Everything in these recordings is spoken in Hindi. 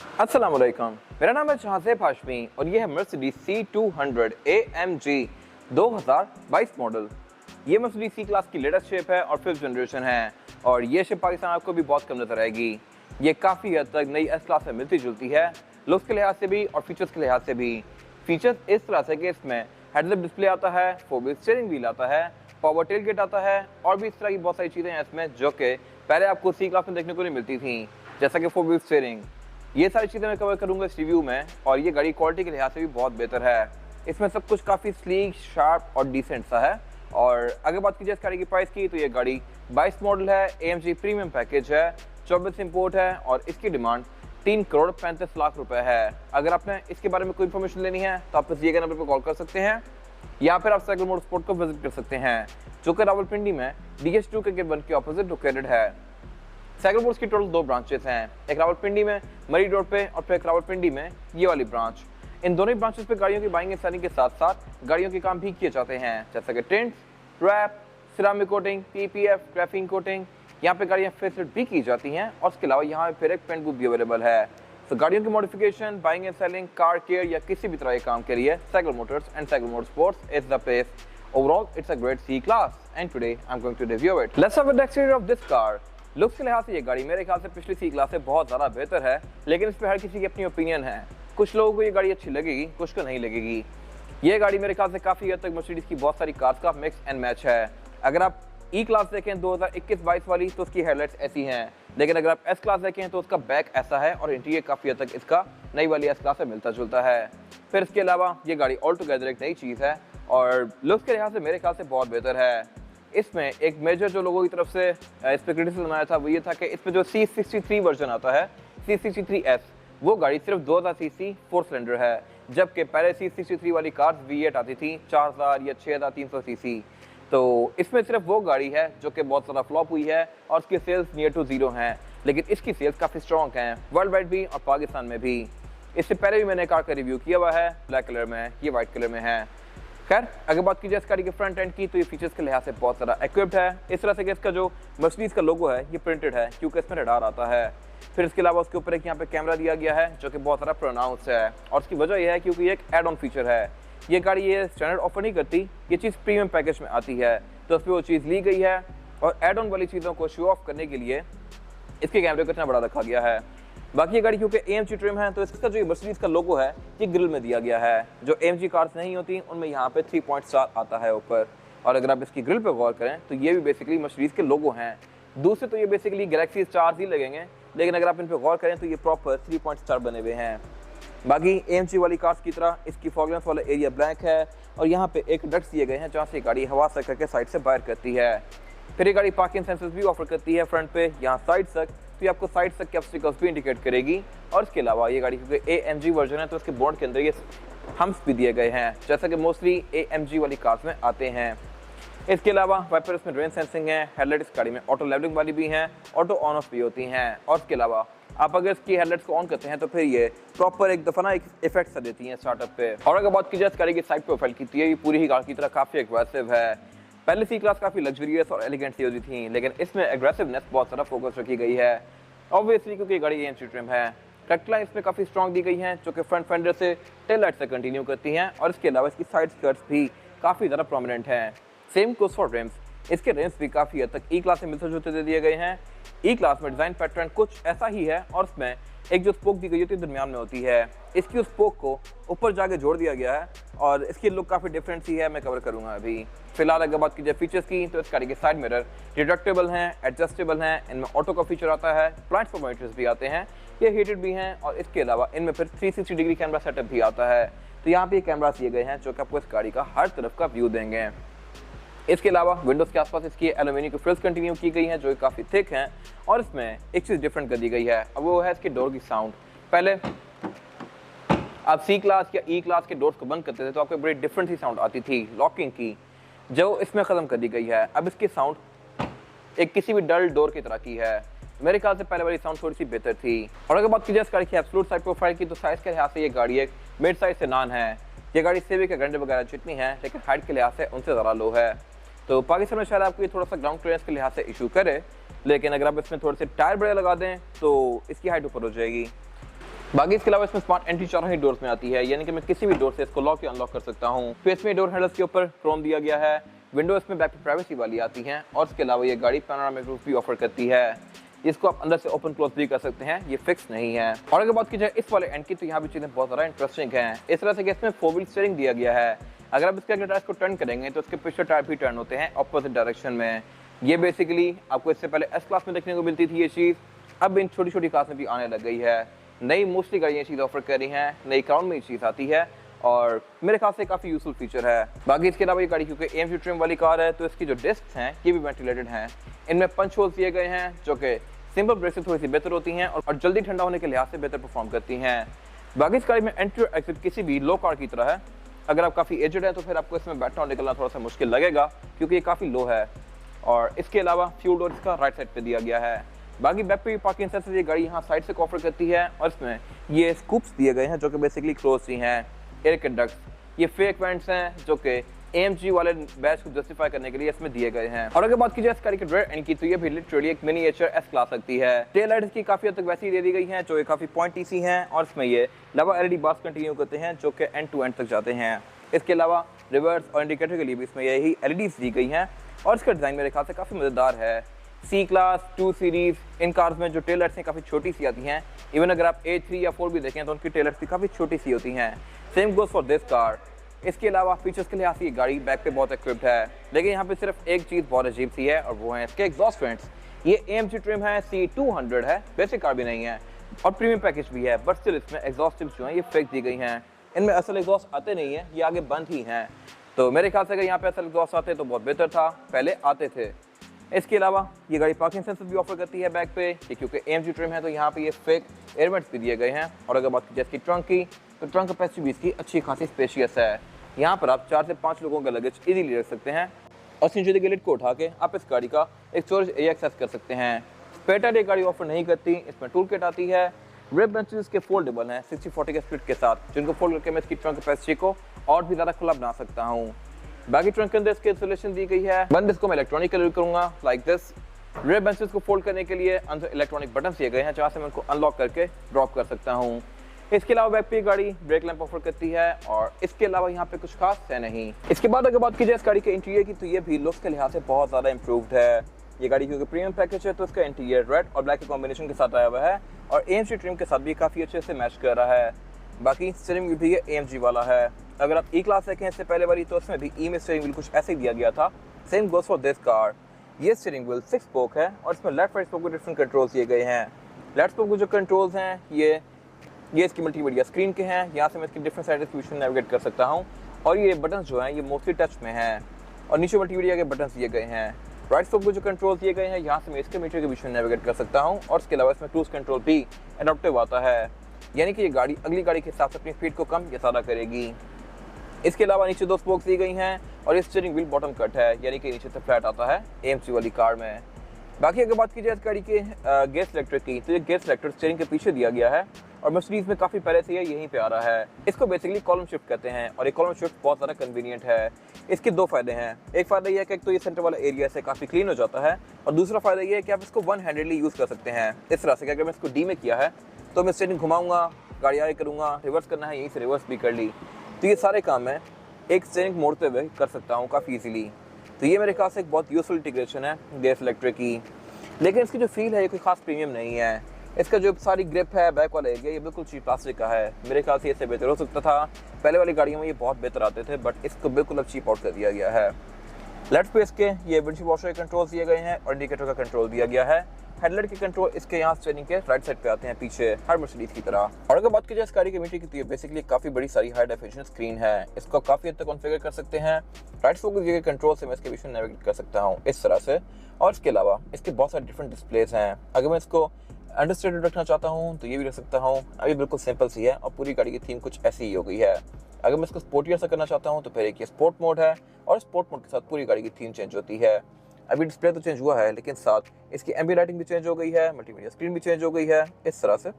अस्सलामुअलैकुम, मेरा नाम है जहाज़ेब हाशमी और ये है मर्सिडीज C200 AMG 2022 मॉडल। ये मर्सिडीज C क्लास की लेटेस्ट शेप है और 5th जनरेशन है और ये शेप पाकिस्तान आपको भी बहुत कम नजर आएगी। ये काफ़ी हद तक नई S क्लास में मिलती जुलती है, लुक्स के लिहाज से भी और फीचर्स के लिहाज से भी। फीचर्स इस तरह से कि इसमें हेडअप डिस्प्ले आता है, 4 व्हील स्टीयरिंग व्हील आता है, पावर टेल गेट आता है और भी इस तरह की बहुत सारी चीज़ें हैं इसमें जो कि पहले आपको C क्लास में देखने को नहीं मिलती थी, जैसा कि 4 व्हील स्टीयरिंग। ये सारी चीज़ें मैं कवर करूंगा इस रिव्यू में और ये गाड़ी क्वालिटी के लिहाज से भी बहुत बेहतर है। इसमें सब कुछ काफ़ी स्लीक, शार्प और डिसेंट सा है। और अगर बात की जाए इस गाड़ी की प्राइस की तो ये गाड़ी 22 मॉडल है, AMG प्रीमियम पैकेज है, 24 इंपोर्ट है और इसकी डिमांड 3,35,00,000 रुपए है। अगर आपने इसके बारे में कोई इन्फॉर्मेशन लेनी है तो आप दिए गए नंबर पर कॉल कर सकते हैं या फिर आप साइकिल मोटरस्पोर्ट को विजिट कर सकते हैं जो कि रावलपिंडी में DH2 के गेट 1 के ऑपोजिट लोकेटेड है। साइकिल मोटर्स की टोटल 2 ब्रांचेस हैं, एक रावलपिंडी में मरी रोड पे और फिर एक रावलपिंडी में ये वाली ब्रांच। इन दोनों ही ब्रांचेस पे गाड़ियों की बाइंग एंड सेलिंग के साथ साथ गाड़ियों के काम भी किए जाते हैं, जैसे कि tints, wrap, ceramic coating, PPF, graphene coating. यहाँ पे गाड़ियाँ फेसलिफ्ट भी की जाती हैं और इसके अलावा यहाँ पे फिर एक पेंट बूथ भी अवेलेबल है। तो गाड़ियों की modification, buying and selling, car care या किसी भी तरह के काम के लिए cycle Motors and cycle motorsports is the place. Overall, it's a great C class and today I'm going to review it. Let's have a exterior of this car. Looks के लिहाज से ये गाड़ी मेरे ख्याल से पिछली C क्लास से बहुत ज़्यादा बेहतर है, लेकिन इस पर हर किसी की अपनी ओपिनियन है। कुछ लोगों को ये गाड़ी अच्छी लगेगी, कुछ को नहीं लगेगी। ये गाड़ी मेरे ख्याल से काफ़ी हद तक मर्सिडीज की बहुत सारी कार्स का मिक्स एंड मैच है। अगर आप E क्लास देखें 2021-22 वाली तो उसकी हेडलाइट्स ऐसी हैं, लेकिन अगर आप S क्लास देखें तो उसका बैक ऐसा है और इंटीरियर काफ़ी हद तक इसका नई वाली S क्लास से मिलता जुलता है। फिर इसके अलावा ये गाड़ी ऑल टुगेदर एक नई चीज़ है और लुक्स के लिहाज से मेरे ख्याल से बहुत बेहतर है। इसमें एक मेजर जो लोगों की तरफ से इस पर क्रिटिसिज्म आया था वो ये था कि इसमें जो C63 वर्जन आता है, C63S, वो गाड़ी सिर्फ 2000 सीसी 4 सिलेंडर है, जबकि पहले C63 वाली कार्स V8 आती थी 4000 या 6300 सीसी। तो इसमें सिर्फ वो गाड़ी है जो कि बहुत ज़्यादा फ्लॉप हुई है और उसकी सेल्स नियर टू ज़ीरो हैं, लेकिन इसकी सेल्स काफ़ी स्ट्रॉन्ग हैं वर्ल्ड वाइड भी और पाकिस्तान में भी। इससे पहले भी मैंने कार का रिव्यू किया हुआ है, ब्लैक कलर में, ये वाइट कलर में है। खैर, अगर बात की जाए इस गाड़ी के फ्रंट एंड की तो ये फीचर्स के लिहाज से बहुत ज़्यादा इक्विप्ड है। इस तरह से कि इसका जो मर्सिडीज का लोगो है ये प्रिंटेड है क्योंकि इसमें रडार आता है। फिर इसके अलावा उसके ऊपर एक यहाँ पे कैमरा दिया गया है जो कि बहुत ज़्यादा प्रोनाउंस है और उसकी वजह यह है क्योंकि ये एक एड ऑन फीचर है। ये गाड़ी ये स्टैंडर्ड ऑफर नहीं करती, ये चीज़ प्रीमियम पैकेज में आती है, तो उस पर वो चीज़ ली गई है और एड ऑन वाली चीज़ों को शो ऑफ करने के लिए इसके कैमरे को इतना बड़ा रखा गया है। बाकी ये गाड़ी क्योंकि AMG ट्रिम है तो इसका जो मर्सिडीज का लोगो है ये ग्रिल में दिया गया है। जो AMG कार्स नहीं होती उनमें यहाँ पे 3 पॉइंट स्टार आता है ऊपर, और अगर आप इसकी ग्रिल पे गौर करें तो ये भी बेसिकली मर्सिडीज के लोगो हैं। दूसरे तो ये बेसिकली गैलेक्सी स्टार्स ही लगेंगे, लेकिन अगर आप इन पे गौर करें तो ये प्रॉपर 3 पॉइंट स्टार बने हुए हैं। बाकी AMG वाली कार्स की तरह इसकी फॉगलेंस वाला एरिया ब्लैक है और यहाँ पे एक डक्ट्स दिए गए हैं जहाँ से गाड़ी हवा से करके साइड से बाहर करती है। फिर ये गाड़ी पार्किंग सेंसर्स भी ऑफर करती है फ्रंट पे, यहाँ साइड तक, तो ये आपको साइड तक के ऑब्स्टिकल्स भी इंडिकेट करेगी। और इसके अलावा ये गाड़ी क्योंकि AMG वर्जन है तो उसके बोर्ड के अंदर ये हम्प्स भी दिए गए हैं जैसा कि मोस्टली AMG वाली कार्स में आते हैं। इसके अलावा वाइपर इसमें रेन सेंसिंग है, हेडलाइट इस गाड़ी में ऑटो लेवलिंग वाली भी हैं, ऑटो ऑन ऑफ भी होती हैं। और इसके अलावा आप अगर इसकी हेडलाइट्स को ऑन करते हैं तो फिर ये प्रॉपर एक दफ़ा ना एक इफेक्ट सा देती हैं स्टार्टअप पे। और अगर बात की जाए इस गाड़ी की साइड प्रोफाइल की तो ये पूरी ही कार की तरह काफ़ी एग्रेसिव है। पहले C क्लास काफ़ी लग्जरियस और एलिगेंट सी होती थी, लेकिन इसमें एग्रेसिवनेस बहुत ज़्यादा फोकस रखी गई है, ऑब्वियसली क्योंकि गाड़ी AMG ट्रिम है। कटलाइन इसमें काफ़ी स्ट्रॉन्ग दी गई हैं जो कि फ्रंट फेंडर से टेल लाइट से कंटिन्यू करती हैं और इसके अलावा इसकी साइड स्कर्ट्स भी काफ़ी ज़्यादा प्रोमिनेंट हैं। सेम गोज़ फॉर रिम्स, इसके रिम्स भी काफ़ी हद तक E क्लास से मिलते जुलते दे दिए गए हैं। E क्लास में डिज़ाइन पैटर्न कुछ ऐसा ही है और इसमें एक जो स्पोक दी गई होती है दरमियान में होती है, इसकी उस स्पोक को ऊपर जाके जोड़ दिया गया है और इसकी लुक काफ़ी डिफरेंट सी है, मैं कवर करूँगा अभी। फिलहाल अगर बात की जाए फीचर्स की तो इस गाड़ी के साइड मिरर डिडक्टेबल हैं, एडजस्टेबल हैं, इनमें ऑटो का फीचर आता है, ब्लाइंड स्पॉट मॉनिटर्स भी आते हैं, ये हीटेड भी हैं और इसके अलावा इनमें फिर 360 डिग्री कैमरा सेटअप भी आता है। तो यहाँ पे कैमरा दिए गए हैं जो कि आपको इस गाड़ी का हर तरफ का व्यू देंगे। इसके अलावा विंडोज़ के आसपास इसकी एल्यूमिनियम की फ्रिल्स कंटिन्यू की गई हैं जो कि काफ़ी थिक हैं और इसमें एक चीज़ डिफरेंट कर दी गई है, अब वो है इसके डोर की साउंड। पहले आप C क्लास या E क्लास के डोर्स को बंद करते थे तो आपको बड़ी डिफरेंट सी साउंड आती थी लॉकिंग की, जो इसमें ख़त्म कर दी गई है। अब इसकी साउंड एक किसी भी डल डोर की तरह की है। मेरे ख्याल से पहले वाली साउंड थोड़ी सी बेहतर थी। और अगर बात की जाए इस गाड़ी की एब्सोल्यूट साइड प्रोफाइल की तो साइज़ के लिहाज से ये गाड़ी एक मिड साइज से नान है। ये गाड़ी सिविक के घंटे वगैरह जितनी है, लेकिन हाइट के लिहाज से उनसे ज़्यादा लो है। तो पाकिस्तान में शायद आपको ये थोड़ा सा ग्राउंड क्लियरेंस के लिहाज से इशू करे, लेकिन अगर आप इसमें थोड़े से टायर बड़े लगा दें तो इसकी हाइट ऊपर हो जाएगी। बाकी इसके अलावा इसमें स्मार्ट एंट्री चारों ही डोर्स में आती है, यानी कि मैं किसी भी डोर से इसको लॉक या अनलॉक कर सकता हूँ। फिर इसमें डोर हैंडल्स के ऊपर क्रोम दिया गया है। विंडो इसमें बैक प्राइवेसी वाली आती है और इसके अलावा ये गाड़ी पैनोरामिक रूफ भी ऑफर करती है, इसको आप अंदर से ओपन क्लोज भी कर सकते हैं, ये फिक्स नहीं है। और अगर बात की जाए इस वाले एंड की, तो यहाँ भी चीज़ें बहुत ज़्यादा इंटरेस्टिंग हैं। इस तरह से कि इसमें 4 व्हील स्टीयरिंग दिया गया है। अगर आप इसके टायर्स को टर्न करेंगे तो इसके पिछले टायर भी टर्न होते हैं ऑपोजिट डायरेक्शन में। ये बेसिकली आपको इससे पहले एस क्लास में देखने को मिलती थी ये चीज़, अब इन छोटी छोटी क्लास में भी आने लग गई है। नई मोस्टली गाड़ियाँ चीज़ ऑफर कर रही हैं, नई क्राउन में ये चीज़ आती है और मेरे ख्याल से काफ़ी यूजफुल फीचर है। बाकी इसके अलावा ये गाड़ी क्योंकि AMG ट्रिम वाली कार है तो इसकी जो डिस्क हैं ये भी वेंटिलेटेड हैं। इनमें पंच होल्स दिए गए हैं जो कि सिंपल ब्रेक से थोड़ी सी बेहतर होती हैं और जल्दी ठंडा होने के लिहाज से बेहतर परफॉर्म करती हैं। बाकी इस गाड़ी में एंट्री और एग्जिट किसी भी लो कार की तरह है। अगर आप काफ़ी एजड है तो फिर आपको इसमें बैठना और निकलना थोड़ा सा मुश्किल लगेगा क्योंकि ये काफ़ी लो है। और इसके अलावा फ्यूल डोर इसका राइट साइड पे दिया गया है। बाकी बैक पे भी पार्किंग सेंसर ये गाड़ी यहाँ साइड से ऑफर करती है और इसमें ये स्कूप्स दिए गए हैं जो कि बेसिकली क्लोज ही हैं। एयर कंडक्ट्स ये फेक वेंट्स हैं जो कि AMG वाले बैच को जस्टिफाई करने के लिए इसमें दिए गए हैं। और अगर बात की जाए इस गाड़ी के रेयर एंड की, तो ये भी लिटरली एक मिनिएचर एस क्लास लगती है। टेल लाइट्स की काफी हद तक वैसी दे दी गई हैं जो काफी पॉइंटी सी हैं और इसमें ये लवा LED बार्स कंटिन्यू करते हैं जो कि एंड टू एंड तक जाते हैं। इसके अलावा रिवर्स और इंडिकेटर के लिए भी इसमें यही LEDs दी गई हैं और इसका डिजाइन मेरे ख्याल से काफी मजेदार है। C class 2 series in cars में जो टेल लाइट्स हैं काफी छोटी सी आती हैं। इवन अगर आप A3 या 4 भी देखें तो उनकी टेल लाइट्स भी काफी छोटी सी होती हैं। Same goes for this car. इसके अलावा फीचर्स के लिहाज से ये गाड़ी बैक पे बहुत इक्विप्ड है, लेकिन यहाँ पे सिर्फ एक चीज़ बहुत अजीब सी है और वो है इसके एग्जॉस्ट फैंस। ये AMG ट्रिम है, C200 है, बेसिक कार भी नहीं है और प्रीमियम पैकेज भी है, बट स्टिल इसमें एग्जॉस्ट टिप्स जो हैं ये फेक दी गई हैं। इनमें असल एग्जॉस्ट आते नहीं है, ये आगे बंद ही हैं। तो मेरे ख्याल से अगर यहाँ पे असल एग्जॉस्ट आते तो बहुत बेहतर था, पहले आते थे। इसके अलावा ये गाड़ी पार्किंग सेंसर भी ऑफर करती है बैक पे, क्योंकि AMG ट्रिम है तो यहाँ पे ये फेक एयरवेंट्स भी दिए गए हैं। और अगर बात की जाए इसकी ट्रंक की, तो ट्रंक कैपेसिटी भी इसकी अच्छी खासी स्पेशियस है। यहाँ पर आप 4 से 5 लोगों का लगेज इजीली रख सकते हैं और सिंचुरी के लिड को उठा के आप इस गाड़ी का एक स्टोरेज एरिया एक्सेस कर सकते हैं। स्पेयर टायर ये गाड़ी ऑफर नहीं करती, इसमें टूल किट आती है। रिब बेंचेस के फोल्डेबल हैं 60-40 के स्प्लिट के साथ, जिनको फोल्ड करके मैं इसकी ट्रंक कैपेसिटी को और भी ज़्यादा खुला बना सकता हूँ। बाकी ट्रंक के अंदर इसकी इंसुलेशन दी गई है। बंद इसको मैं इलेक्ट्रॉनिकली करूँगा लाइक दिस। रिब बेंचेस को फोल्ड करने के लिए अंदर इलेक्ट्रॉनिक बटन दिए गए हैं जहाँ से मैं उनको अनलॉक करके ड्रॉप कर सकता हूँ। इसके अलावा बैक पे गाड़ी ब्रेक लैंप ऑफर करती है और इसके अलावा यहाँ पे कुछ खास है नहीं। इसके बाद अगर बात की जाए इस गाड़ी के इंटीरियर की, तो ये भी लुक्स के लिहाज से बहुत ज़्यादा इंप्रूव्ड है। ये गाड़ी क्योंकि प्रीमियम पैकेज है तो इसका इंटीरियर रेड और ब्लैक के कॉम्बिनेशन के साथ आया हुआ है और AMG ट्रिम के साथ भी काफ़ी अच्छे से मैच कर रहा है। बाकी स्टीयरिंग व्हील भी ये AMG वाला है। अगर आप E क्लास देखें इससे पहले वाली, तो उसमें भी E में स्टीयरिंग व्हील कुछ ऐसे ही दिया गया था। Same goes for this car. ये स्टीयरिंग व्हील 6 स्पोक है और इसमें लेफ्ट राइट स्पोक को डिफरेंट कंट्रोल्स दिए गए हैं। लेफ्ट स्पोक के जो कंट्रोल्स हैं ये इसकी मल्टीमीडिया स्क्रीन के हैं। यहाँ से मैं इसकी डिफरेंट साइड डिस्ट्रीब्यूशन नेविगेट कर सकता हूँ और ये बटन जो हैं ये मोस्टली टच में हैं और नीचे मल्टीमीडिया के बटन दिए गए हैं। राइट स्पोक को जो कंट्रोल दिए गए हैं यहाँ से मैं इसके मीटर के बीच में नेविगेट कर सकता हूँ और इसके अलावा इसमें क्रूज कंट्रोल भी एडॉप्टिव आता है, यानी कि ये गाड़ी अगली गाड़ी के हिसाब से अपनी स्पीड को कम या ज़्यादा करेगी। इसके अलावा नीचे 2 स्पोक्स दी गई हैं और ये स्टीयरिंग व्हील बॉटम कट है, यानी कि नीचे से फ्लैट आता है AMG वाली कार में। बाकी अगर बात की जाए इस गाड़ी के गेयर सेलेक्टर की, तो ये गेयर सेलेक्टर स्टीयरिंग के पीछे दिया गया है और मर्सिडीज में काफ़ी पहले से यहीं पे आ रहा है। इसको बेसिकली कॉलम शिफ्ट कहते हैं और ये कॉलम शिफ्ट बहुत ज़्यादा कन्वीनियंट है। इसके 2 फायदे हैं। एक फ़ायदा ये है कि एक तो ये सेंटर वाला एरिया से काफ़ी क्लीन हो जाता है और दूसरा फ़ायदा ये है कि आप इसको वन हैंडेडली यूज़ कर सकते हैं। इस तरह से कि अगर मैं इसको D में किया है तो मैं स्टीयरिंग घुमाऊँगा, गाड़ी आगे करूँगा, रिवर्स करना है यहीं से रिवर्स भी कर ली, तो ये सारे काम मैं एक स्टीयरिंग मोड़ते हुए कर सकता हूँ काफ़ी ईजीली। तो ये मेरे ख्याल से एक बहुत यूजफुल इंटीग्रेशन है गेयर सेलेक्टर की। लेकिन इसकी जो फील है ये कोई खास प्रीमियम नहीं है। इसका जो सारी ग्रिप है बैक वाला एरिया ये बिल्कुल चीप प्लास्टिक का है। मेरे ख्याल से इससे बेहतर हो सकता था। पहले वाली गाड़ियों में ये बहुत बेहतर आते थे, बट इसको बिल्कुल अब चीप आउट कर दिया गया है। लेफ्ट पे इसके ये विंडशील्ड वॉशर के कंट्रोल दिए गए हैं और इंडिकेटर का कंट्रोल दिया गया है। हेडलाइट के कंट्रोल इसके यहाँ स्टीयरिंग के राइट साइड पे आते हैं पीछे, हर मर्सिडीज की तरह। और अगर बात की जाए इस गाड़ी के मीटर की, तो ये बेसिकली काफ़ी बड़ी सारी हाई डेफिनेशन स्क्रीन है। इसको काफ़ी हद तक कॉन्फ़िगर कर सकते हैं। राइट स्पोक के कंट्रोल से मैं इसके बीच में नेविगेट कर सकता हूँ इस तरह से। और इसके अलावा इसके बहुत सारे डिफरेंट डिस्प्लेस हैं। अगर मैं इसको अंडरस्टैंडेड रखना चाहता हूँ तो ये भी रख सकता हूँ। अभी बिल्कुल सिंपल सी है और पूरी गाड़ी की थीम कुछ ऐसी ही हो गई है। अगर मैं इसको स्पोर्टियर से करना चाहता हूँ तो फिर एक ये स्पोर्ट मोड है और स्पोर्ट मोड के साथ पूरी गाड़ी की थीम चेंज होती है। अभी डिस्प्ले तो चेंज हुआ है, लेकिन साथ इसकी एम्बिएंट लाइटिंग भी चेंज हो गई है, मल्टीमीडिया स्क्रीन भी चेंज हो गई है इस तरह से।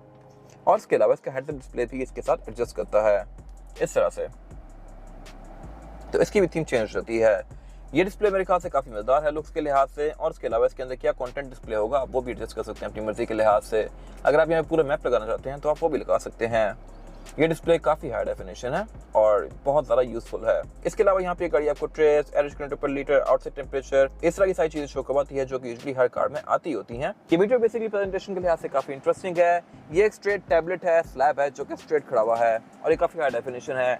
और इसके अलावा इसका हेडअप डिस्प्ले भी इसके साथ एडजस्ट करता है इस तरह से, तो इसकी भी थीम चेंज होती है। ये डिस्प्ले मेरे ख्याल से काफ़ी मज़ेदार है लुक्स के लिहाज से, और उसके अलावा इसके अंदर क्या कंटेंट डिस्प्ले होगा वो भी एडजस्ट कर सकते हैं अपनी मर्जी के लिहाज से। अगर आप यहाँ पूरा मैप लगाना चाहते हैं तो आप वो भी लगा सकते हैं। ये डिस्प्ले काफ़ी हाई डेफिनेशन है और बहुत ज़्यादा यूजफुल है। इसके अलावा यहाँ पे गाड़ी आपको ट्रेस, एवरेज किलोमीटर पर लीटर, आउटसाइड टेम्परेचर, इस तरह की सारी चीज़ें शो करवाती है जो कि यूजुअली हर कार में आती होती हैं। ये मीटर बेसिकली प्रेजेंटेशन के लिहाज से काफ़ी इंटरेस्टिंग है। ये एक स्ट्रेट टैबलेट है, स्लैब है जो कि स्ट्रेट खड़ा हुआ है और ये काफ़ी हाई डेफिनेशन है।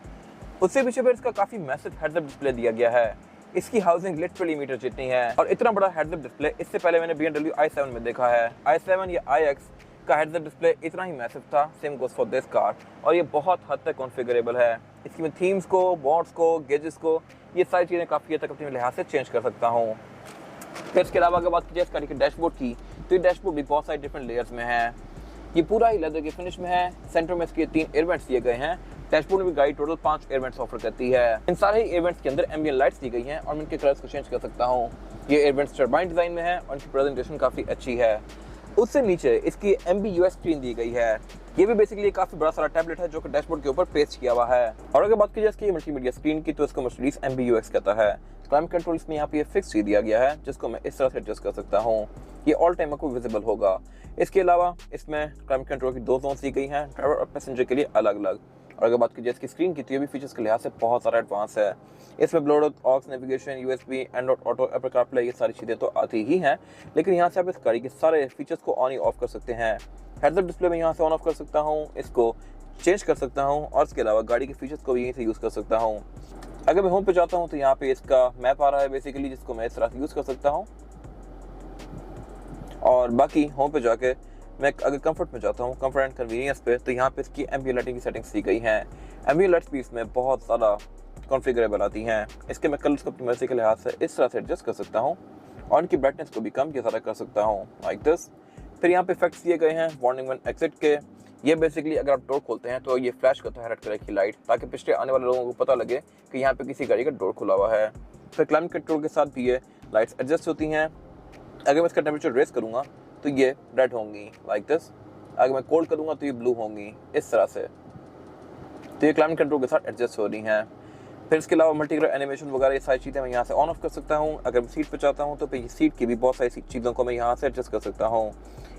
उससे पीछे फिर इसका काफ़ी मैसिव हेडअप डिस्प्ले दिया गया है। इसकी हाउसिंग लिटरली मीटर जितनी है और इतना बड़ा हेडअप डिस्प्ले इससे पहले मैंने BMW i7 में देखा है। i7 या iX का हेडअप डिस्प्ले इतना ही मैसिव था, same goes for this car, और ये बहुत हद तक कॉन्फ़िगरेबल है। इसकी मैं थीम्स को, मोड्स को, गेजेस को, ये सारी चीज़ें काफ़ी हद तक अपने लिहाज से चेंज कर सकता हूँ। फिर इसके अलावा अगर बात की जाए इस गाड़ी के डैशबोर्ड की, तो ये डैशबोर्ड भी बहुत सारे डिफरेंट लेयर्स में है। ये पूरा ही लेदर के फिनिश में है। सेंटर में इसके 3 एयर वेंट्स दिए गए हैं। डैशबोर्ड में भी गाड़ी टोटल 5 एयर वेंट्स ऑफर करती है। इन सारे एयर वेंट्स के अंदर एम्बिएंट लाइट्स दी गई हैं और मैं इनके कलर्स को चेंज कर सकता हूँ। ये एयर वेंट्स टर्बाइन डिजाइन में है और इनकी प्रेजेंटेशन काफ़ी अच्छी है। उससे नीचे इसकी MBUX स्क्रीन दी गई है। ये भी बेसिकली काफ़ी बड़ा सारा टैबलेट है जो कि डैशबोर्ड के ऊपर पेस्ट किया हुआ है। और अगर बात की जाए इसकी मल्टीमीडिया स्क्रीन की, तो इसको मर्सिडीज MBUX कहता है। क्लाइमेट कंट्रोल इसमें यहाँ पे फिक्स ही दिया गया है जिसको मैं इस तरह से एडजस्ट कर सकता हूँ। ये ऑल टाइम आपको विजिबल होगा। इसके अलावा इसमें क्लाइमेट कंट्रोल की 2 जोन्स दी गई हैं, ड्राइवर और पैसेंजर के लिए अलग अलग। और अगर बात की जाए इसकी स्क्रीन की, तो ये भी फीचर्स के लिहाज से बहुत सारा एडवांस है। इसमें Bluetooth, aux, navigation, USB, Android auto, Apple CarPlay, ये सारी चीज़ें तो आती ही हैं, लेकिन यहाँ से आप इस गाड़ी के सारे फीचर्स को ऑन ही ऑफ कर सकते हैं। हेडअप डिस्प्ले में यहाँ से ऑन ऑफ कर सकता हूँ, इसको चेंज कर सकता हूँ, और इसके अलावा गाड़ी के फीचर्स को भी यहीं से यूज़ कर सकता हूँ। अगर मैं होम पे जाता हूँ तो यहाँ पे इसका मैप आ रहा है बेसिकली, जिसको मैं इस तरह से यूज़ कर सकता हूँ। और बाकी होम पे जाके मैं अगर कंफर्ट में जाता हूँ, कंफर्ट एंड कन्वीनियंस पे, तो यहाँ पे इसकी एम्बिएंट लाइटिंग की सेटिंग्स दी गई हैं। एम्बिएंट लाइट्स भी इसमें बहुत ज़्यादा कॉन्फ़िगरेबल आती हैं। इसके मैं कलर्स को अपनी मर्जी के लिहाज से इस तरह से एडजस्ट कर सकता हूँ और इनकी ब्राइटनेस को भी कम या ज़्यादा कर सकता हूँ, लाइक दिस। फिर यहाँ पे इफेक्ट्स दिए गए हैं वार्निंग व्हेन एग्जिट के। ये बेसिकली अगर आप डोर खोलते हैं तो ये फ्लैश करता है रेड कलर की लाइट, ताकि पिछले आने वाले लोगों को पता लगे कि यहाँ पे किसी गाड़ी का डोर खुला हुआ है। फिर क्लाइमेट कंट्रोल के साथ भी ये लाइट्स एडजस्ट होती हैं। अगर मैं इसका टेम्परेचर रेस करूँगा तो ये रेड होंगी, लाइक दिस। अगर मैं कोल्ड करूँगा तो ये ब्लू होंगी, इस तरह से। तो ये क्लाइमेट कंट्रोल के साथ एडजस्ट हो रही हैं। फिर इसके अलावा मल्टी कलर एनिमेशन वगैरह ये सारी चीज़ें मैं यहाँ से ऑन ऑफ कर सकता हूँ। अगर मैं सीट पर चाहता हूँ तो फिर सीट की भी बहुत सारी चीज़ों को मैं यहाँ से एडजस्ट कर सकता हूँ।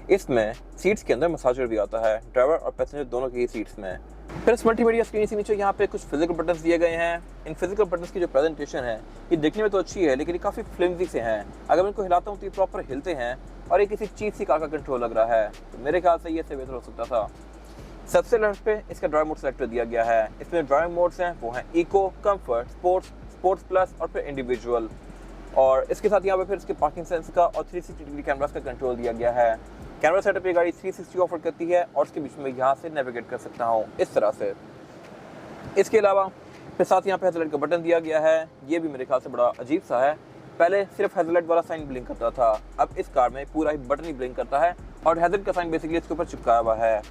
इसमें सीट्स के अंदर मसाजर भी आता है, ड्राइवर और पैसेंजर दोनों की सीट्स में। फिर इस मल्टीमीडिया स्क्रीन से नीचे यहाँ पे कुछ फिजिकल बटन्स दिए गए हैं। इन फिजिकल बटन्स की जो प्रेजेंटेशन है ये देखने में तो अच्छी है, लेकिन ये काफ़ी फ्लिमजी से हैं। अगर मैं इनको हिलाता हूँ तो ये प्रॉपर हिलते हैं और ये किसी चीज़ सी कार का कंट्रोल लग रहा है। तो मेरे ख्याल से ये इससे बेहतर हो सकता था। सबसे लेफ्ट पे इसका ड्राइव मोड सेलेक्ट दिया गया है। इसमें ड्राइव मोड्स हैं वो हैं eco, comfort, sports, sports plus और फिर इंडिविजुअल। और इसके साथ यहाँ पे फिर इसके पार्किंग सेंस का और 360 डिग्री कैमरास का कंट्रोल दिया गया है। कैमरा सेटअप ये गाड़ी 360 ऑफर करती है और उसके बीच में यहाँ से नेविगेट कर सकता हूँ इस तरह से। इसके अलावा फिर साथ यहाँ पे हेडलाइट का बटन दिया गया है। ये भी मेरे ख्याल से बड़ा अजीब सा है। पहले सिर्फ हेडलाइट वाला साइन ब्लिंक करता था, अब इस कार में पूरा ही बटन ही ब्लिंक करता है और हेडलाइट का साइन बेसिकली इसके ऊपर चिपकाया हुआ है।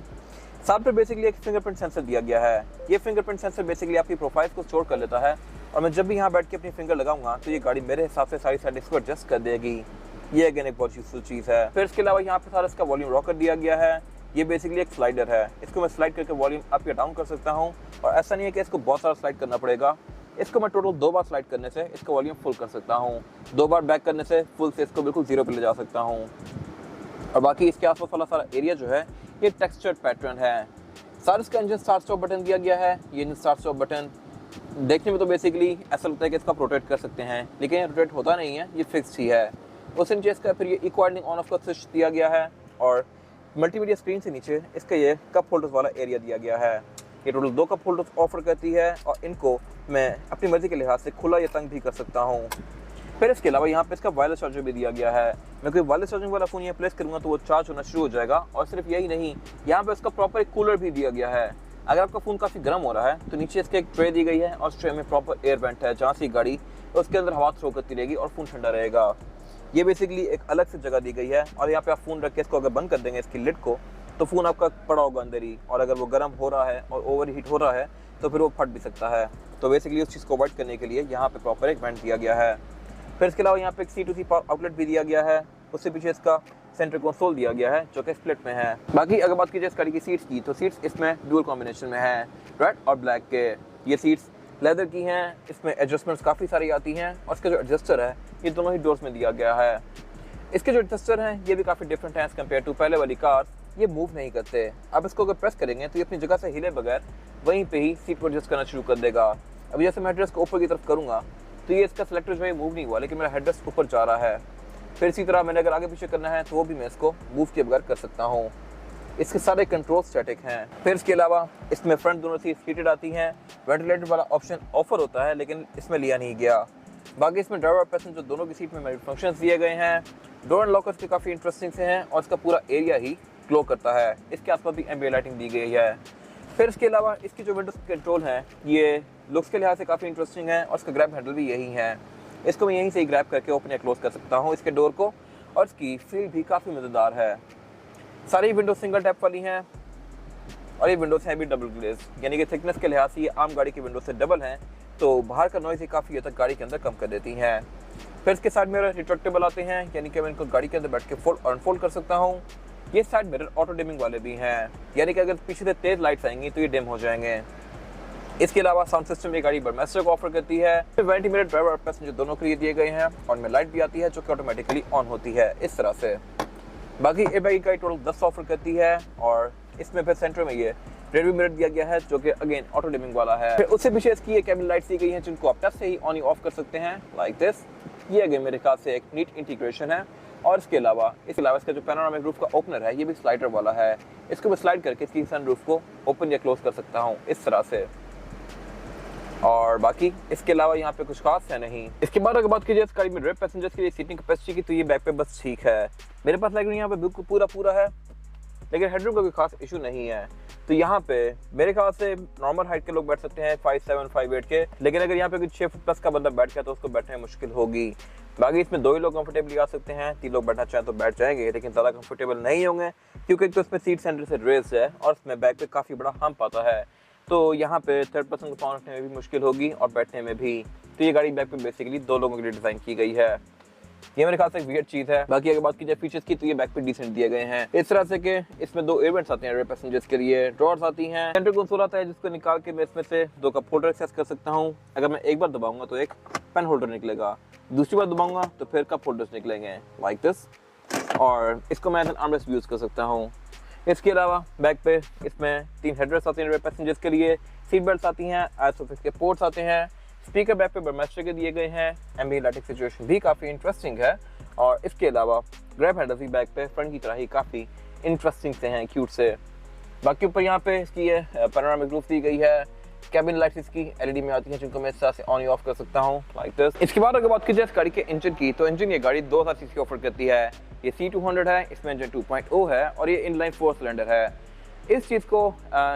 साथ पे बेसिकली एक फिंगरप्रिंट सेंसर दिया गया है। ये फिंगरप्रिंट सेंसर बेसिकली आपकी प्रोफाइल को स्टोर कर लेता है और मैं जब भी यहाँ बैठ के अपनी फिंगर लगाऊंगा तो ये गाड़ी मेरे हिसाब से सारी सेटिंग्स को एडजस्ट कर देगी। ये अगेन एक बहुत यूजफुल चीज़ है। फिर इसके अलावा यहाँ पे सारा इसका वॉल्यूम रॉकर दिया गया है। ये बेसिकली एक स्लाइडर है, इसको मैं स्लाइड करके वॉल्यूम अप या डाउन कर सकता हूँ और ऐसा नहीं है कि इसको बहुत सारा स्लाइड करना पड़ेगा। इसको मैं टोटल 2 बार स्लाइड करने से इसका वॉल्यूम फुल कर सकता हूँ, 2 बार बैक करने से फुल से इसको बिल्कुल 0 पे ले जा सकता हूँ। और बाकी इसके आसपास वाला सारा एरिया जो है ये टेक्सचर्ड पैटर्न है। सारा इसका इंजन स्टार्ट स्टॉप बटन दिया गया है। ये इंजन स्टार्ट स्टॉप बटन देखने में तो बेसिकली ऐसा लगता है कि इसका रोटेट कर सकते हैं, लेकिन ये रोटेट होता नहीं है, ये फिक्स ही है। उससे नीचे इसका फिर ये इको वाइडनिंग ऑन ऑफ का स्विच दिया गया है और मल्टीमीडिया स्क्रीन से नीचे इसका ये कप होल्डर्स वाला एरिया दिया गया है। ये टोटल 2 कप होल्डर्स ऑफर करती है और इनको मैं अपनी मर्जी के लिहाज से खुला या तंग भी कर सकता हूँ। फिर इसके अलावा यहाँ पे इसका वायरलेस चार्जर भी दिया गया है। मैं कोई वायरलेस चार्जिंग वाला फ़ोन यहाँ प्लेस करूँगा तो वो चार्ज होना शुरू हो जाएगा। और सिर्फ यही नहीं, यहाँ पे इसका प्रॉपर एक कूलर भी दिया गया है। अगर आपका फ़ोन काफ़ी गर्म हो रहा है तो नीचे इसके एक ट्रे दी गई है और उस ट्रे में प्रॉपर एयर वेंट है, जहाँ से गाड़ी उसके अंदर हवा थ्रो करती रहेगी और फ़ोन ठंडा रहेगा। ये बेसिकली एक अलग से जगह दी गई है और यहाँ पे आप फ़ोन रख के इसको अगर बंद कर देंगे इसकी लिड को तो फ़ोन आपका पड़ा होगा अंदर ही, और अगर वो गर्म हो रहा है और ओवर हीट हो रहा है तो फिर वो फट भी सकता है। तो बेसिकली उस चीज़ को अवॉइड करने के लिए यहाँ पे प्रॉपर एक वेंट दिया गया है। फिर इसके अलावा यहाँ पे एक C2C पावर आउटलेट भी दिया गया है। उससे पीछे इसका सेंटर कंसोल दिया गया है जो कि स्प्लिट में है। बाकी अगर बात की जाए इस गाड़ी की सीट्स की, तो सीट्स इसमें डुअल कॉम्बिनेशन में है, रेड और ब्लैक के। ये सीट्स लेदर की हैं, इसमें एडजस्टमेंट्स काफ़ी सारी आती हैं और इसका जो एडजस्टर है ये दोनों ही डोर्स में दिया गया है। इसके जो एडजस्टर हैं ये भी काफ़ी डिफरेंट हैं एज़ कम्पेयर टू पहले वाली कार्स। ये मूव नहीं करते, अब इसको अगर प्रेस करेंगे तो ये अपनी जगह से हिले बगैर वहीं पे ही सीट को एडजस्ट करना शुरू कर देगा। अब जैसे मैं हेडरेस्ट को ऊपर की तरफ करूँगा तो ये इसका सेलेक्टर जो है मूव नहीं हुआ, लेकिन मेरा हेडरेस्ट ऊपर जा रहा है। फिर इसी तरह मैंने अगर आगे पीछे करना है तो वो भी मैं इसको मूव किए बगैर कर सकता हूँ। इसके सारे कंट्रोल स्टैटिक हैं। फिर इसके अलावा इसमें फ्रंट दोनों सीट हीटेड आती हैं। वेंटिलेटर वाला ऑप्शन ऑफर होता है लेकिन इसमें लिया नहीं गया। बाकी इसमें ड्राइवर और पैसेंजर दोनों की सीट में मेरे फंक्शंस दिए गए हैं। डोर एंड लॉकर्स के काफ़ी इंटरेस्टिंग से हैं और इसका पूरा एरिया ही ग्लो करता है। इसके आसपास भी एम्बिएंट लाइटिंग दी गई है। फिर इसके अलावा इसकी जो विंडोज कंट्रोल हैं ये लुक्स के लिहाज से काफ़ी इंटरेस्टिंग है और इसका ग्रैब हैंडल भी यही है। इसको मैं यहीं से ही ग्रैब करके ओपन या क्लोज कर सकता हूँ इसके डोर को, और इसकी फील भी काफ़ी मज़ेदार है। सारी विंडोज सिंगल टैप वाली हैं और ये विंडोज हैं भी डबल ग्लेज, यानी कि थिकनेस के लिहाज से ये आम गाड़ी की विंडोज से डबल हैं, तो बाहर का नॉइज़ ही काफ़ी हद तक गाड़ी के अंदर कम कर देती हैं। फिर इसके साइड मिरर रिट्रैक्टेबल आते हैं, यानी कि मैं इनको गाड़ी के अंदर बैठ के फोल्ड और अनफोल्ड कर सकता हूँ। ये साइड मिरर ऑटो डिमिंग वाले भी हैं, यानी कि अगर पीछे से तेज़ लाइट्स आएंगी तो ये डिम हो जाएंगे। इसके अलावा साउंड सिस्टम ये गाड़ी बर्मेस्टर को ऑफर करती है। वारंटी मिरर ड्राइवर और पैसेंजर दोनों के लिए दिए गए हैं और में लाइट भी आती है जो कि ऑटोमेटिकली ऑन होती है इस तरह से। बाकी एयरबैग की टोटल 10 ऑफर करती है और इसमें फिर सेंटर में ये रेडमी मिरर दिया गया है जो कि अगेन ऑटो डिमिंग वाला है। फिर उससे पीछे इसकी ये कैबिन लाइट्स दी गई हैं जिनको आप टच से ही ऑन या ऑफ कर सकते हैं लाइक दिस। ये अगेन मेरे ख्याल से एक नीट इंटीग्रेशन है। और इसके अलावा इसका जो पैनोरामिक रूफ का ओपनर है ये भी स्लाइडर वाला है। इसको मैं स्लाइड करके इसकी सन रूफ को ओपन या क्लोज कर सकता हूँ इस तरह से। और बाकी इसके अलावा यहाँ पे कुछ खास है नहीं। इसके बाद अगर बात कीजिए इस गाड़ी में रेड पैसेंजर्स के लिए सीटिंग कैपेसिटी की तो ये बैक पे बस ठीक है। मेरे पास लेग रूम यहाँ पे बिल्कुल पूरा है, लेकिन हेडरूम का कोई खास इशू नहीं है। तो यहाँ पे मेरे ख्याल से नॉर्मल हाइट के लोग बैठ सकते हैं 5'7", 5'8" के, लेकिन अगर यहाँ पे कुछ 6 फुट प्लस का बंदा बैठ गया तो उसको बैठने में मुश्किल होगी। बाकी इसमें 2 ही लोग कंफर्टेबली आ सकते हैं, 3 लोग बैठना चाहें तो बैठ जाएंगे, लेकिन ज़्यादा कंफर्टेबल नहीं होंगे क्योंकि एक तो इसमें सीट सेंटर से रेस है और इसमें बैक पे काफ़ी बड़ा हम्प आता है, तो यहाँ पे थर्ड पर्सन को पाँव रखने में भी मुश्किल होगी और बैठने में भी। तो ये गाड़ी बैक पे बेसिकली 2 लोगों के लिए डिज़ाइन की गई है। ये मेरे ख्याल से एक वियर्ड चीज़ है। बाकी अगर बात की जाए फीचर्स की तो ये बैक पे डिसेंट दिए गए हैं इस तरह से कि इसमें 2 एयर वेंट्स आते हैं रेयर पैसेंजर्स के लिए, ड्रॉर्स आती हैं, सेंटर कंसोल आता है जिसको निकाल के मैं इसमें से 2 कप होल्डर एक्सेस कर सकता हूँ। अगर मैं एक बार दबाऊंगा तो एक पेन होल्डर निकलेगा, दूसरी बार दबाऊंगा तो फिर कप होल्डर्स निकलेंगे लाइक दिस, और इसको मैं आर्मरेस्ट यूज़ कर सकता हूँ। इसके अलावा बैक पे इसमें 3 हेडरेस्ट आते हैं रेयर पैसेंजर्स के लिए, सीट बेल्ट आती हैं, आइसोफिक्स के पोर्ट्स आते हैं, स्पीकर बैक पे बर्मेस्टर के दिए गए हैं, एम्बिएंट लाइटिंग सिचुएशन भी काफ़ी इंटरेस्टिंग है। और इसके अलावा ग्रैब हैंडल भी बैक पे फ्रंट की तरह ही काफ़ी इंटरेस्टिंग से हैं, क्यूट से। बाकी ऊपर यहाँ पे इसकी ये पैनोरामिक रूफ दी गई है। कैबिन लाइट्स इसकी एलईडी में आती हैं जिनको मैं इस तरह से ऑन या ऑफ कर सकता हूँ लाइक दिस। इसके बाद अगर बात की जाए इस गाड़ी के इंजन की तो इंजन ये गाड़ी 2000 सीसी ऑफर करती है। ये C200 है, इसमें इंजन 2.0 है और ये इनलाइन 4 सिलेंडर है। इस चीज़ को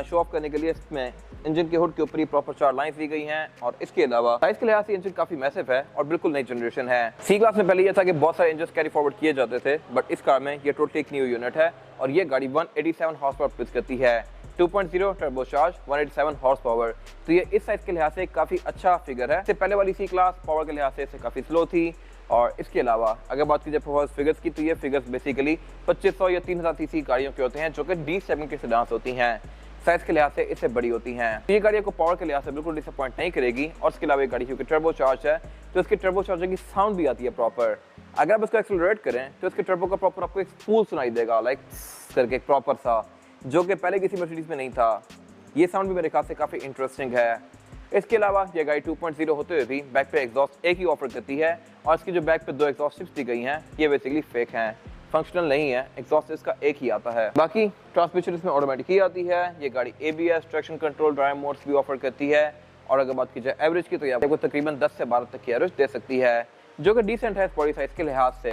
शो ऑफ करने के लिए इसमें इंजन के हुड के ऊपर ही प्रॉपर 4 लाइन्स दी गई हैं और इसके अलावा साइज के लिहाज से इंजन काफ़ी मैसिव है और बिल्कुल नई जनरेशन है। सी क्लास में पहले ये था कि बहुत सारे इंजन कैरी फॉरवर्ड किए जाते थे, बट इस कार में ये टोटली एक न्यू यूनिट है और ये गाड़ी 187 हॉर्स पावर प्रोड्यूस करती है, 2.0 टर्बोचार्ज 187 हॉर्स पावर। तो ये इस साइज के लिहाज से काफ़ी अच्छा फिगर है। इससे पहले वाली सी क्लास पावर के लिहाज से इससे काफ़ी स्लो थी। और इसके अलावा अगर बात की जाए परफॉर्मेंस फिगर्स की तो ये फिगर्स बेसिकली 2500 या 3000 सीसी गाड़ियों के होते हैं जो कि D7 के सेडान्स होती हैं। साइज के लिहाज से इससे बड़ी होती हैं। ये गाड़ी को पावर के लिहाज से बिल्कुल डिसअपॉइंट नहीं करेगी और इसके अलावा ये गाड़ी क्योंकि टर्बो चार्ज है तो इसके टर्बो चार्जर की साउंड भी आती है प्रॉपर। अगर आप इसको एक्सेलरेट करें तो इसके टर्बो का प्रॉपर आपको एक स्पूल सुनाई देगा लाइक करके एक प्रॉपर सा, जो कि पहले किसी मर्सिडीज में नहीं था। ये साउंड भी मेरे ख्याल से काफ़ी इंटरेस्टिंग है। इसके अलावा ये गाड़ी 2.0 होते हुए भी बैक पे एग्जॉस्ट एक ही ऑफर करती है और इसकी जो बैक पे 2 एग्जॉस्ट चिप्स दी गई हैं ये बेसिकली फेक हैं, फंक्शनल नहीं है, एग्जॉस्ट इसका एक ही आता है। बाकी ट्रांसमिशन इसमें ऑटोमेटिक ही आती है। ये गाड़ी ABS, traction control, drive modes भी ऑफर करती है और अगर बात की जाए एवरेज की तो ये आपको तकरीबन 10 से 12 तक की एवरेज दे सकती है, जो कि डिसेंट है बॉडी साइज के लिहाज से।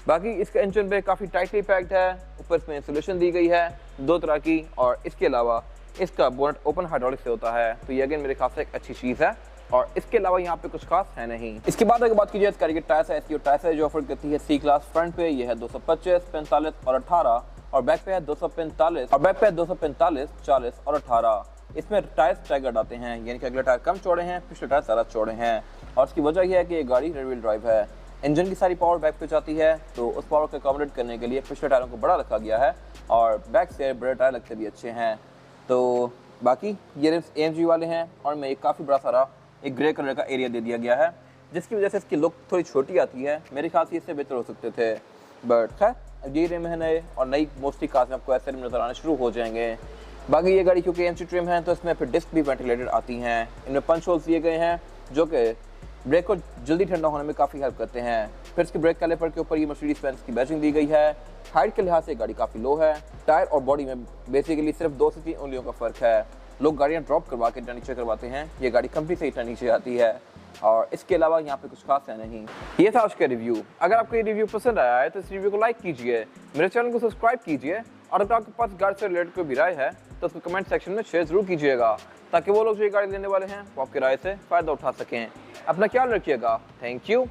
बाकी इसका इंजन पे काफ़ी टाइटली पैक्ड है, ऊपर इसमें इंसुलेशन दी गई है 2 तरह की और इसके अलावा इसका बोनट ओपन हाइड्रोलिक से होता है, तो ये अगेन मेरे ख्याल से एक अच्छी चीज़ है और इसके अलावा यहाँ पे कुछ खास है नहीं। इसके बाद अगर बात कीजिए इस गाड़ी के टायर साइज की, टायर साइज जो ऑफर करती है सी क्लास, फ्रंट पे ये है 225, 45 और 18 और बैक पे है 245 और बैक पे है 245, 40 और 18। इसमें टायर स्टैगर्ड आते हैं, यानी कि अगले टायर कम चौड़े हैं, पिछले टायर ज़्यादा चौड़े हैं और इसकी वजह यह है कि ये गाड़ी रेयर व्हील ड्राइव है। इंजन की सारी पावर बैक पे जाती है तो उस पावर को अकोमोडेट करने के लिए पिछले टायरों को बड़ा रखा गया है और बैक से बड़े टायर लगते भी अच्छे हैं। तो बाकी ये रिम्स AMG वाले हैं और में एक काफ़ी बड़ा सारा एक ग्रे कलर का एरिया दे दिया गया है, जिसकी वजह से इसकी लुक थोड़ी छोटी आती है। मेरे ख्याल से इससे बेहतर हो सकते थे, बट खैर ये रिम है नए और नई मोस्टली कार्स में आपको ऐसे रिम नज़र आने शुरू हो जाएंगे। बाकी ये गाड़ी क्योंकि AMG ट्रिम है तो इसमें फिर डिस्क भी वेंटिलेटेड आती हैं। इनमें पंच होल्स दिए गए हैं जो कि ब्रेक को जल्दी ठंडा होने में काफ़ी हेल्प करते हैं। फिर इसके ब्रेक कैलिपर के ऊपर ये मर्सिडीज बेंज की बैजिंग दी गई है। हाइट के लिहाज से गाड़ी काफ़ी लो है। टायर और बॉडी में बेसिकली सिर्फ 2 से 3 उंगलियों का फ़र्क है। लोग गाड़ियाँ ड्रॉप करवा के नीचे करवाते हैं, ये गाड़ी कंपनी से ही नीचे आती है और इसके अलावा यहाँ पे कुछ खास है नहीं। ये था आज का रिव्यू। अगर आपको ये रिव्यू पसंद आया है तो इस रिव्यू को लाइक कीजिए, मेरे चैनल को सब्सक्राइब कीजिए और अगर आपके पास गाड़ी से रिलेटेड कोई भी राय है तो उसको कमेंट सेक्शन में शेयर जरूर कीजिएगा, ताकि वो लोग जो ये गाड़ी लेने वाले हैं वो आपकी राय से फ़ायदा उठा सकें। अपना ख्याल रखिएगा। Thank you.